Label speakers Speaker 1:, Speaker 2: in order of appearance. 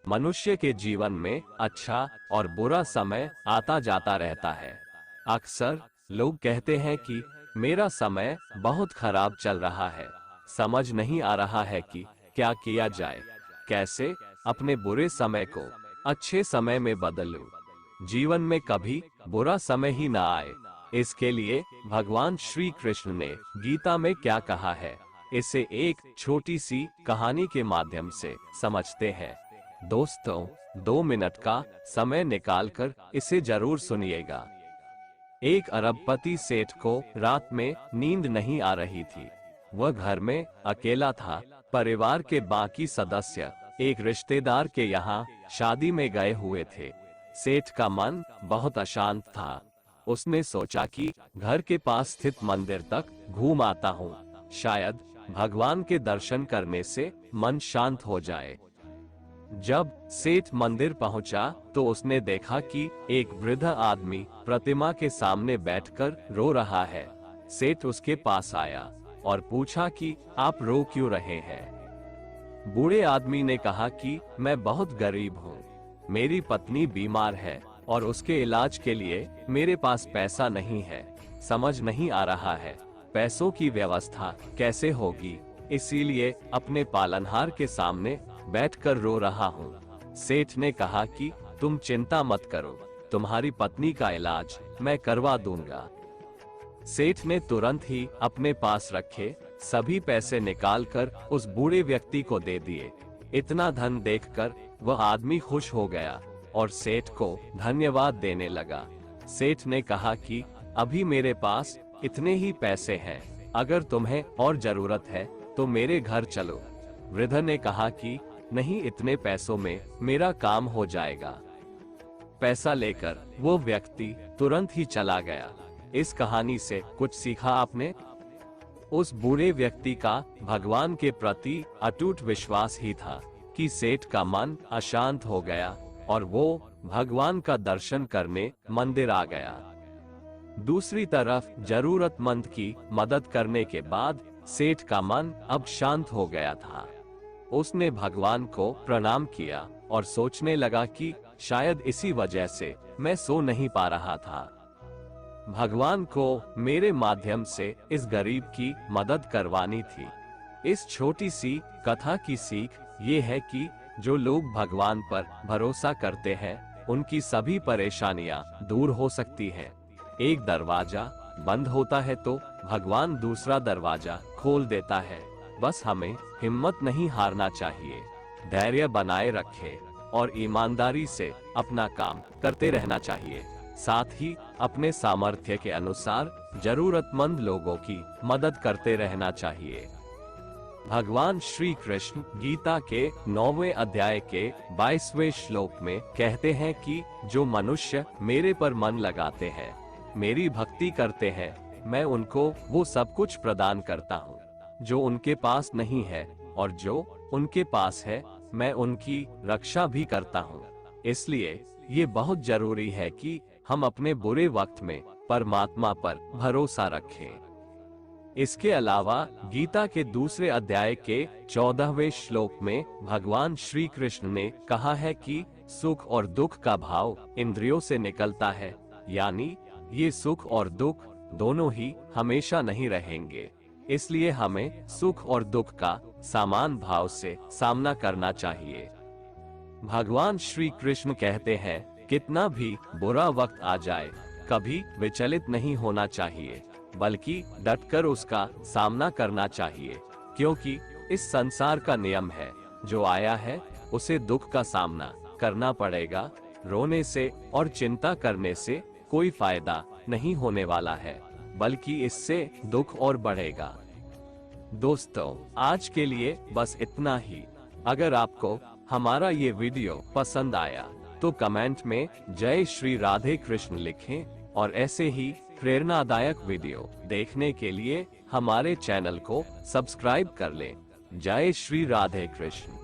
Speaker 1: मनुष्य के जीवन में अच्छा और बुरा समय आता जाता रहता है। अक्सर लोग कहते हैं कि मेरा समय बहुत खराब चल रहा है, समझ नहीं आ रहा है कि क्या किया जाए, कैसे अपने बुरे समय को अच्छे समय में बदलूं। जीवन में कभी बुरा समय ही ना आए, इसके लिए भगवान श्री कृष्ण ने गीता में क्या कहा है, इसे एक छोटी सी कहानी के माध्यम से समझते हैं। दोस्तों, 2 मिनट का समय निकालकर इसे जरूर सुनिएगा। एक अरबपति सेठ को रात में नींद नहीं आ रही थी। वह घर में अकेला था। परिवार के बाकी सदस्य एक रिश्तेदार के यहाँ शादी में गए हुए थे। सेठ का मन बहुत अशांत था। उसने सोचा कि घर के पास स्थित मंदिर तक घूम आता हूँ, शायद भगवान के दर्शन करने से मन शांत हो जाए। जब सेठ मंदिर पहुंचा तो उसने देखा कि एक वृद्ध आदमी प्रतिमा के सामने बैठकर रो रहा है। सेठ उसके पास आया और पूछा कि आप रो क्यों रहे हैं। बूढ़े आदमी ने कहा कि मैं बहुत गरीब हूँ, मेरी पत्नी बीमार है और उसके इलाज के लिए मेरे पास पैसा नहीं है। समझ नहीं आ रहा है पैसों की व्यवस्था कैसे होगी, इसीलिए अपने पालनहार के सामने बैठकर रो रहा हूँ। सेठ ने कहा कि तुम चिंता मत करो, तुम्हारी पत्नी का इलाज मैं करवा दूंगा। सेठ ने तुरंत ही अपने पास रखे सभी पैसे निकालकर उस बूढ़े व्यक्ति को दे दिए। इतना धन देखकर वह आदमी खुश हो गया और सेठ को धन्यवाद देने लगा। सेठ ने कहा कि अभी मेरे पास इतने ही पैसे हैं, अगर तुम्हें और जरूरत है तो मेरे घर चलो। वृद्ध ने कहा कि नहीं, इतने पैसों में मेरा काम हो जाएगा। पैसा लेकर वो व्यक्ति तुरंत ही चला गया। इस कहानी से कुछ सीखा आपने? उस बूढ़े व्यक्ति का भगवान के प्रति अटूट विश्वास ही था कि सेठ का मन अशांत हो गया और वो भगवान का दर्शन करने मंदिर आ गया। दूसरी तरफ जरूरतमंद की मदद करने के बाद सेठ का मन अब शांत हो गया था। उसने भगवान को प्रणाम किया और सोचने लगा कि शायद इसी वजह से मैं सो नहीं पा रहा था। भगवान को मेरे माध्यम से इस गरीब की मदद करवानी थी। इस छोटी सी कथा की सीख ये है कि जो लोग भगवान पर भरोसा करते हैं, उनकी सभी परेशानियां दूर हो सकती हैं। एक दरवाजा बंद होता है तो भगवान दूसरा दरवाजा खोल देता है। बस हमें हिम्मत नहीं हारना चाहिए, धैर्य बनाए रखें और ईमानदारी से अपना काम करते रहना चाहिए। साथ ही अपने सामर्थ्य के अनुसार जरूरतमंद लोगों की मदद करते रहना चाहिए। भगवान श्री कृष्ण गीता के 9वें अध्याय के 22वें श्लोक में कहते हैं कि जो मनुष्य मेरे पर मन लगाते हैं, मेरी भक्ति करते हैं, मैं उनको वो सब कुछ प्रदान करता हूँ जो उनके पास नहीं है, और जो उनके पास है मैं उनकी रक्षा भी करता हूँ। इसलिए ये बहुत जरूरी है कि हम अपने बुरे वक्त में परमात्मा पर भरोसा रखें। इसके अलावा गीता के दूसरे अध्याय के 14वें श्लोक में भगवान श्री कृष्ण ने कहा है कि सुख और दुख का भाव इंद्रियों से निकलता है, यानी ये सुख और दुख दोनों ही हमेशा नहीं रहेंगे। इसलिए हमें सुख और दुख का समान भाव से सामना करना चाहिए। भगवान श्री कृष्ण कहते हैं, कितना भी बुरा वक्त आ जाए, कभी विचलित नहीं होना चाहिए, बल्कि डटकर उसका सामना करना चाहिए, क्योंकि इस संसार का नियम है, जो आया है उसे दुख का सामना करना पड़ेगा। रोने से और चिंता करने से कोई फायदा नहीं होने वाला है, बल्कि इससे दुख और बढ़ेगा। दोस्तों, आज के लिए बस इतना ही। अगर आपको हमारा ये वीडियो पसंद आया तो कमेंट में जय श्री राधे कृष्ण लिखें और ऐसे ही प्रेरणादायक वीडियो देखने के लिए हमारे चैनल को सब्सक्राइब कर लें। जय श्री राधे कृष्ण।